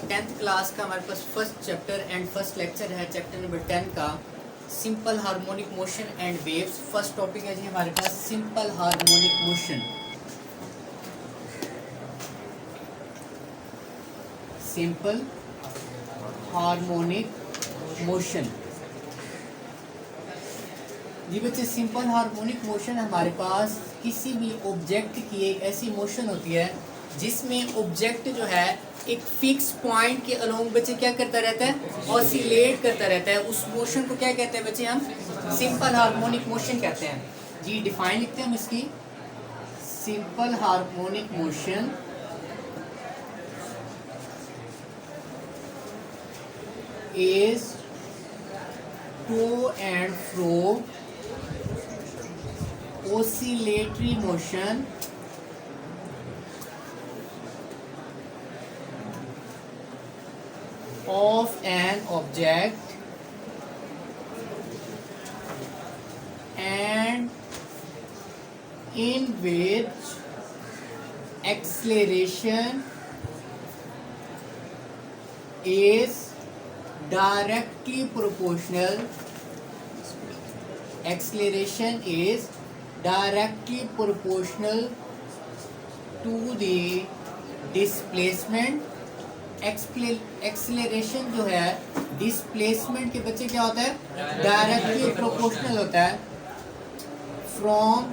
10th class का हमारे पास first chapter and first lecture है चैप्टर नंबर 10 का simple harmonic motion and waves. First topic है जी हमारे पास simple harmonic motion. Simple harmonic motion जी बच्चे, सिंपल हार्मोनिक मोशन हमारे पास किसी भी ऑब्जेक्ट की एक ऐसी मोशन होती है जिसमें ऑब्जेक्ट जो है एक फिक्स पॉइंट के अलोंग बच्चे क्या करता रहता है, ऑसिलेट करता रहता है। उस मोशन को क्या कहते हैं बच्चे, हम सिंपल हार्मोनिक मोशन कहते हैं जी। डिफाइन लिखते हैं हम इसकी, simple harmonic motion is to and fro oscillatory motion of an object and in which acceleration is directly proportional to the displacement। Acceleration जो है डिस्प्लेसमेंट के बच्चे क्या होता है, डायरेक्टली प्रोपोर्शनल होता है फ्रॉम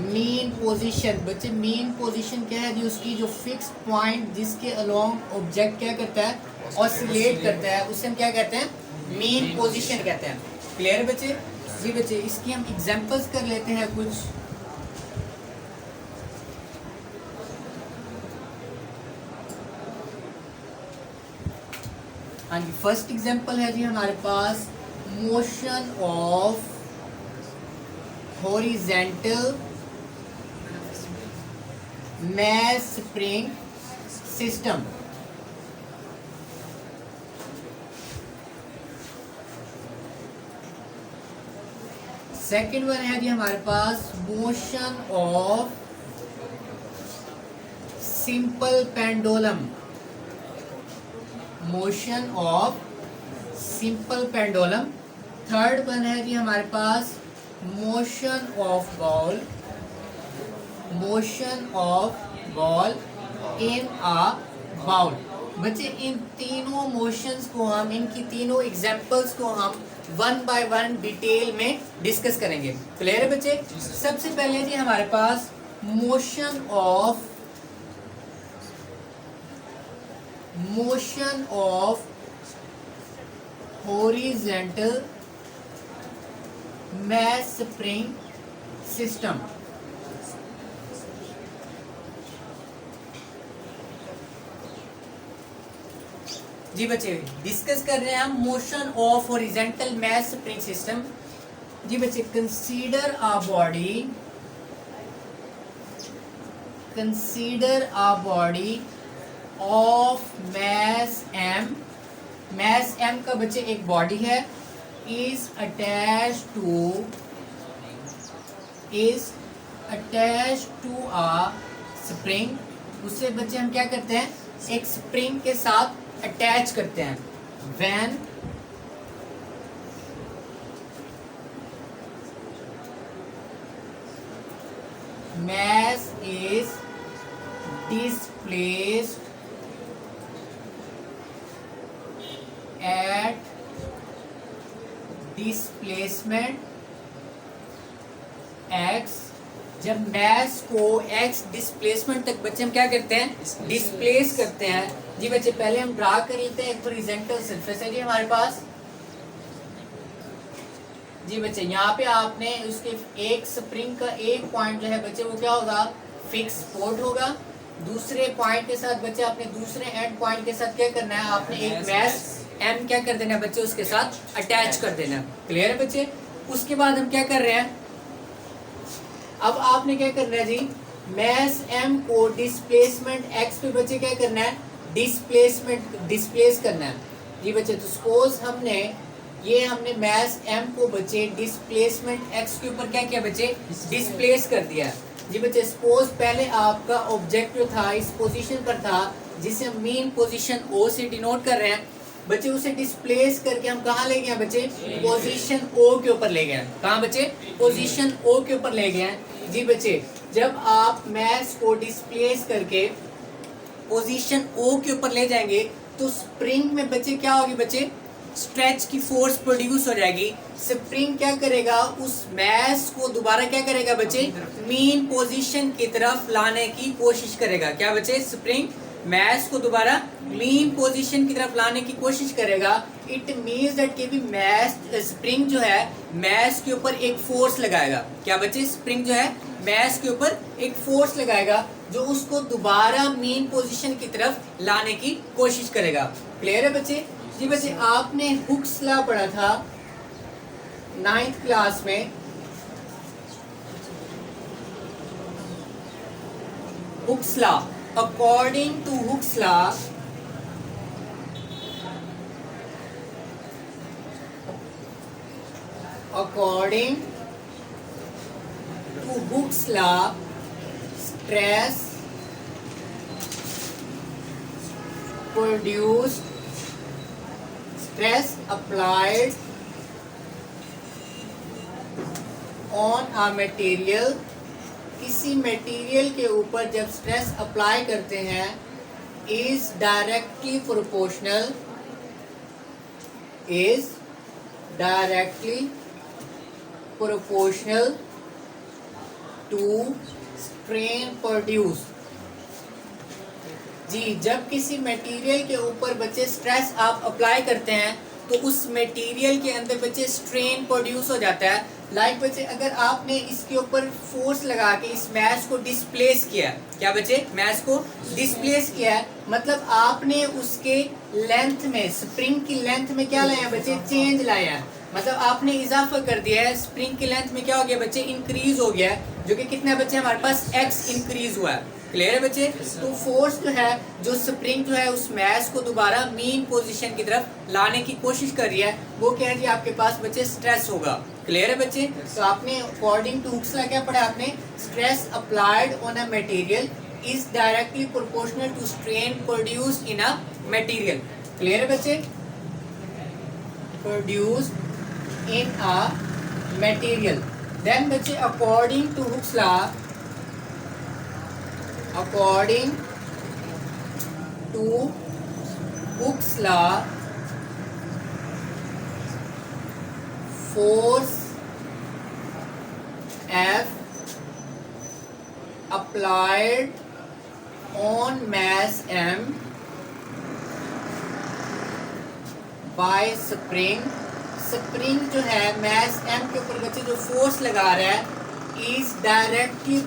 मीन पोजीशन। बच्चे मीन पोजीशन क्या है जी, उसकी जो फिक्स पॉइंट जिसके अलोंग ऑब्जेक्ट क्या करता है, ऑसिलेट करता है, उसे हम क्या कहते हैं, मीन पोजीशन कहते हैं। क्लियर बच्चे जी। बच्चे इसकी हम एग्जांपल्स कर लेते हैं कुछ। हाँ जी, फर्स्ट एग्जांपल है जी हमारे पास motion of horizontal mass spring system. Second one है जी हमारे पास motion of simple pendulum. Motion of simple pendulum. Third one है जी हमारे पास motion of ball. Motion of ball in a bowl. बच्चे इन तीनों मोशंस को हम, इनकी तीनों एग्जांपल्स को हम वन बाय वन डिटेल में डिस्कस करेंगे। क्लियर है बच्चे। सबसे पहले जी हमारे पास motion of horizontal mass spring system. जी बच्चे डिस्कस कर रहे हैं हम motion of horizontal mass spring system. जी बच्चे consider a body of mass m. Mass m का बच्चे एक बॉडी है, is attach to a spring. उससे बच्चे हम क्या करते हैं, एक स्प्रिंग के साथ अटैच करते हैं। When mass is displaced at displacement x, जब मैस को x डिस्प्लेसमेंट तक बच्चे हम क्या करते हैं, डिस्प्लेस करते हैं। जी बच्चे पहले हम ड्रा कर लेते हैं। एक हॉरिजॉन्टल सरफेस है जी हमारे पास। जी बच्चे यहाँ पे आपने उसके एक स्प्रिंग का एक पॉइंट जो है बच्चे वो क्या होगा, फिक्स स्पॉट होगा। दूसरे पॉइंट के साथ बच्चे आपने दूसरे एंड पॉइंट के साथ क्या करना है, आपने एक मैस एम क्या कर देना है बच्चे, उसके साथ अटैच कर देना है। क्लियर है बच्चे। उसके बाद हम क्या कर रहे हैं, अब आपने क्या करना है जी, मैस एम को डिस्प्लेसमेंट एक्स पे बच्चे क्या करना है, डिस्प्लेस करना है। जी बच्चे तो सपोज हमने मैस एम को बच्चे डिस्प्लेसमेंट एक्स के ऊपर क्या किया बच्चे, डिस्प्लेस कर दिया है। जी बच्चे सपोज पहले आपका ऑब्जेक्ट जो था इस पोजीशन पर था जिसे हम मीन पोजीशन ओ से डिनोट कर रहे हैं बच्चे, उसे डिस्प्लेस करके हम कहाँ ले गए बच्चे, पोजीशन ओ के ऊपर ले गए। कहाँ बच्चे, पोजीशन ओ के ऊपर ले गए। जी बच्चे, जब आप मास को डिस्प्लेस करके पोजीशन ओ के ऊपर ले जाएंगे तो स्प्रिंग में बच्चे क्या होगी बच्चे, स्ट्रेच की फोर्स प्रोड्यूस हो जाएगी। स्प्रिंग क्या करेगा, उस मास को दोबारा क्या करेगा बच्चे, मीन पोजीशन की तरफ लाने की कोशिश करेगा। क्या बच्चे, स्प्रिंग मास को दोबारा मीन पोजीशन की तरफ लाने की कोशिश करेगा। इट मीन्स दैट कि भी मास, स्प्रिंग जो है मास के ऊपर एक फोर्स लगाएगा। क्या बच्चे, स्प्रिंग जो है मास के ऊपर एक फोर्स लगाएगा जो उसको दोबारा मीन पोजीशन की तरफ लाने की कोशिश करेगा। क्लियर है बच्चे? जी बच्चे, आपने हुक्स लॉ पढ़ा था 9th क्लास में। Hooke's law, according to Hooke's law stress produced, stress applied on a material, किसी मटेरियल के ऊपर जब स्ट्रेस अप्लाई करते हैं, is directly proportional to strain produced। जी, जब किसी मटेरियल के ऊपर बच्चे स्ट्रेस आप अप्लाई करते हैं तो उस मटेरियल के अंदर बच्चे स्ट्रेन प्रोड्यूस हो जाता है। लाइक बच्चे, अगर आपने इसके ऊपर फोर्स लगा के इस मास को डिस्प्लेस किया, क्या बच्चे, मास को डिस्प्लेस किया है, मतलब आपने उसके लेंथ में, स्प्रिंग की लेंथ में क्या लाया बच्चे, चेंज लाया है। मतलब आपने इजाफा कर दिया है, स्प्रिंग की लेंथ में क्या हो गया बच्चे, इंक्रीज हो गया है, जो कि कितना बच्चे हमारे पास x इंक्रीज हुआ है। क्लियर है बच्चे? तो फोर्स जो है, जो स्प्रिंग जो है उस मास को दोबारा मीन पोजीशन की तरफ लाने की कोशिश कर रही है, वो क्या है जी, आपके पास बच्चे स्ट्रेस होगा। क्लियर है बच्चे? तो आपने अकॉर्डिंग टू हुक्स लॉ क्या पढ़ा आपने, stress applied on a material is directly proportional to strain produced in a material. Clear है बच्चे? Produced in a material, then बच्चे according to Hooke's law, force F applied on mass M by spring, spring जो है मास m के ऊपर बच्चे जो force लगा रहा है is directly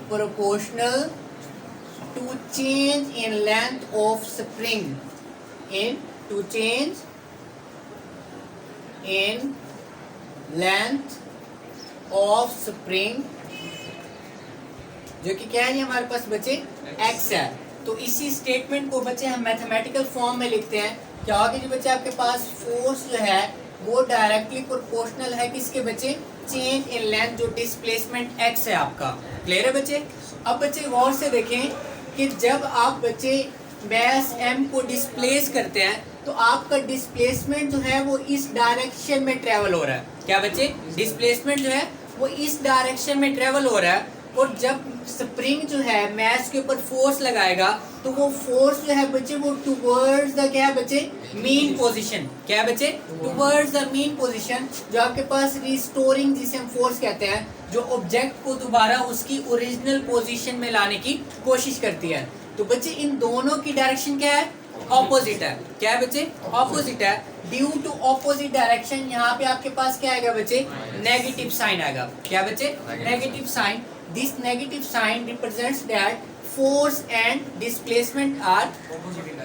proportional to change in length of spring, जो कि क्या है हमारे पास बच्चे x है। तो इसी स्टेटमेंट को बच्चे हम मैथमेटिकल फॉर्म में लिखते हैं। क्या होगा जी बच्चे, आपके पास फोर्स जो है वो डायरेक्टली प्रोपोर्शनल है किसके बच्चे, चेंज इन लेंथ, जो डिस्प्लेसमेंट x है आपका। क्लियर है बच्चे? अब बच्चे गौर से देखें कि जब आप बच्चे मास m को डिस्प्लेस करते हैं तो आपका डिस्प्लेसमेंट जो है वो इस डायरेक्शन में ट्रेवल हो रहा है। क्या बच्चे, डिस्प्लेसमेंट जो है वो इस डायरेक्शन में ट्रेवल हो रहा है, और जब स्प्रिंग जो है मास के ऊपर फोर्स लगाएगा तो वो फोर्स जो है बच्चे वो टुवर्ड्स द क्या है बच्चे, मीन पोजीशन। क्या है बच्चे, टुवर्ड्स द मीन पोजीशन, जो आपके पास रिस्टोरिंग जिसे हम फोर्स कहते हैं, जो ऑब्जेक्ट को दोबारा उसकी ओरिजिनल पोजीशन में लाने की कोशिश करती है। तो बच्चे इन दोनों की डायरेक्शन क्या है, ऑपोजिट है। क्या है बच्चे, ऑपोजिट है। ड्यू टू ऑपोजिट डायरेक्शन यहाँ पे आपके पास क्या आएगा बच्चे, नेगेटिव साइन आएगा। क्या बच्चे, negative sign. This negative sign represents that force and displacement are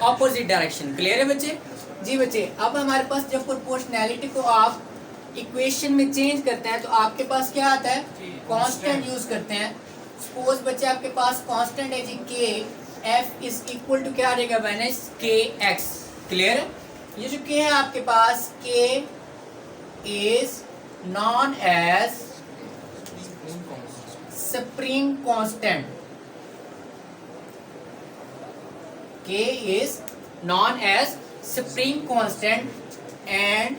opposite direction। Clear है बच्चे? जी बच्चे, अब हमारे पास जब प्रोपोर्शनैलिटी को आप इक्वेशन में चेंज करते हैं तो आपके पास क्या आता है, कांस्टेंट यूज करते हैं। सपोज बच्चे आपके पास कांस्टेंट है जी k, f is equal to क्या रहेगा माइनस kx। क्लियर है? ये जो k है आपके पास, k is known as spring constant. K is known as spring constant and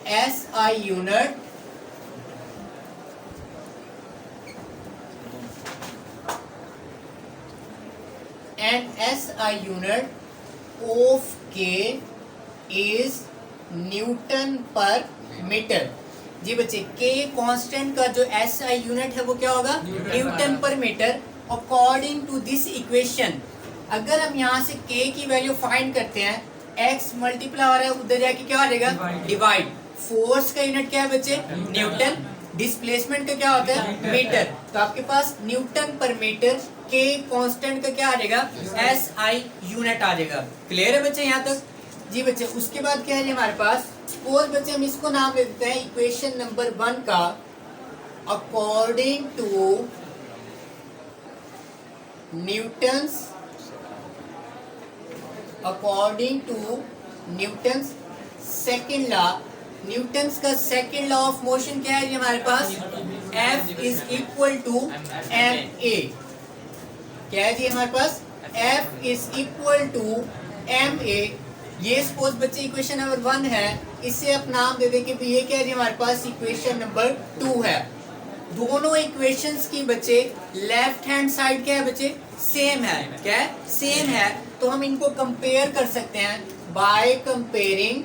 SI unit of K is Newton पर मीटर। जी बच्चे, K कांस्टेंट का जो SI यूनिट है वो क्या होगा? न्यूटन पर meter. According to this equation, अगर हम यहाँ से K की वैल्यू फाइंड करते हैं, X मल्टीप्लाई हो रहा है, उधर जाके क्या हो जाएगा? डिवाइड। फोर्स का यूनिट क्या है बच्चे? न्यूटन। डिस्प्लेसमेंट का क्या होता है? मीटर। तो आपके पास न्यूटन पर मीटर K कांस्टेंट का क्या आ जाएगा? SI यूनिट आ जाएगा। क्लियर है बच्चे यहाँ तक? जी बच्चे, उसके बाद क्या है हमारे पास? सपोज बच्चे हम इसको नाम दे देते हैं इक्वेशन नंबर 1 का, according to Newton's second law. Newton's का सेकंड लॉ ऑफ मोशन क्या है हमारे पास? F is equal to ma। क्या है जी हमारे पास? F is equal to ma। ये सपोज बच्चे इक्वेशन नंबर 1 है, इसे आप नाम दे देंगे ये क्या है हमारे पास? इक्वेशन नंबर 2 है। दोनों इक्वेशंस की बच्चे लेफ्ट हैंड साइड क्या है बच्चे? सेम है। क्या है? सेम है। तो हम इनको कंपेयर कर सकते हैं by comparing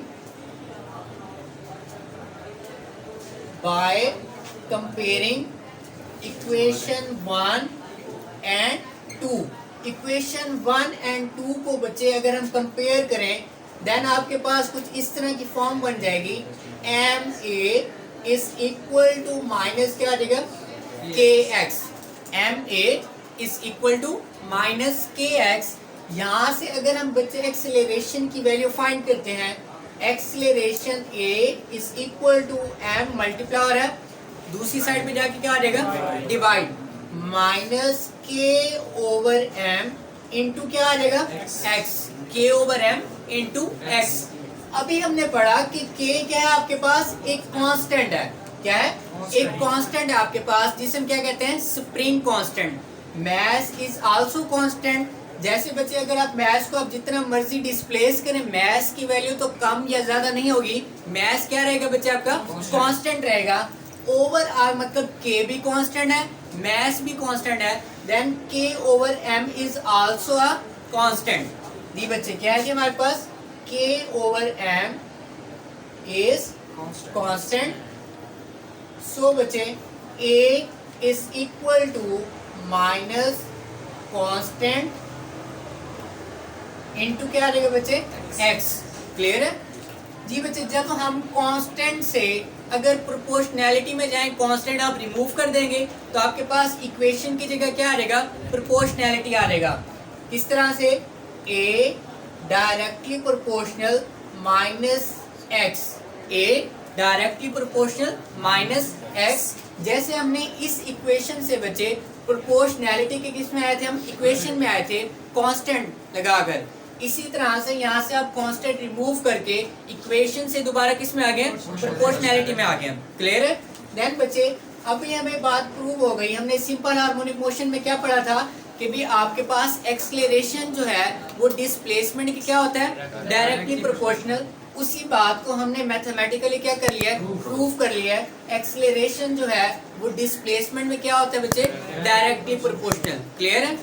equation 1 and 2। Equation 1 and 2 को बच्चे अगर हम कंपेयर करें, देन आपके पास कुछ इस तरह की फॉर्म बन जाएगी। ma is equal to minus क्या आ जाएगा? kx। ma is equal to minus kx। यहाँ से अगर हम बच्चे एक्सेलरेशन की वैल्यू फाइंड करते हैं, acceleration a is equal to m multiply हो रहा है, दूसरी साइड पे जाके क्या आ जाएगा? Divide. Minus k over m into क्या आ जाएगा? x। k over m into x। अभी हमने पढ़ा कि k क्या है आपके पास? एक कांस्टेंट है। क्या है? एक कांस्टेंट है आपके पास, जिसे हम क्या कहते हैं? Spring constant. Mass is also constant. जैसे बच्चे अगर आप मैस को आप जितना मर्जी डिस्प्लेस करें, मैस की वैल्यू तो कम या ज्यादा नहीं होगी। मैस क्या रहेगा बच्चे? आपका कांस्टेंट रहेगा। ओवर आर मतलब k भी कांस्टेंट है, मैस भी कांस्टेंट है, then k over m is also a constant. दी बच्चे क्या है जी हमारे पास? k over m is constant. So बच्चे a is equal to minus constant into क्या आ जाएगा बच्चे? x। क्लियर है जी बच्चे? जब हम कांस्टेंट से अगर प्रोपोर्शनैलिटी में जाएं, कांस्टेंट आप रिमूव कर देंगे तो आपके पास इक्वेशन की जगह क्या आ जाएगा? प्रोपोर्शनैलिटी आ जाएगा। किस तरह से? a directly proportional minus x। a directly proportional minus x। जैसे हमने इस इक्वेशन से बच्चे प्रोपोर्शनैलिटी के किस में आए थे? हम इक्वेशन में आए थे कांस्टेंट लगाकर। इसी तरह से यहाँ से आप कांस्टेंट रिमूव करके इक्वेशन से दोबारा किस में आ गए? प्रोपोर्शनैलिटी में आ गए। क्लियर है? देन बच्चे अभी हमें बात प्रूव हो गई। हमने सिंपल हार्मोनिक मोशन में क्या पढ़ा था कि भी आपके पास एक्सेलरेशन जो है वो डिस्प्लेसमेंट की क्या होता है? Directly proportional. उसी बात को हमने मैथमेटिकली क्या कर लिया? प्रूव कर लिया है। एक्सेलरेशन जो है वो डिस्प्लेसमेंट में क्या होता है बच्चे? Directly proportional. क्लियर है?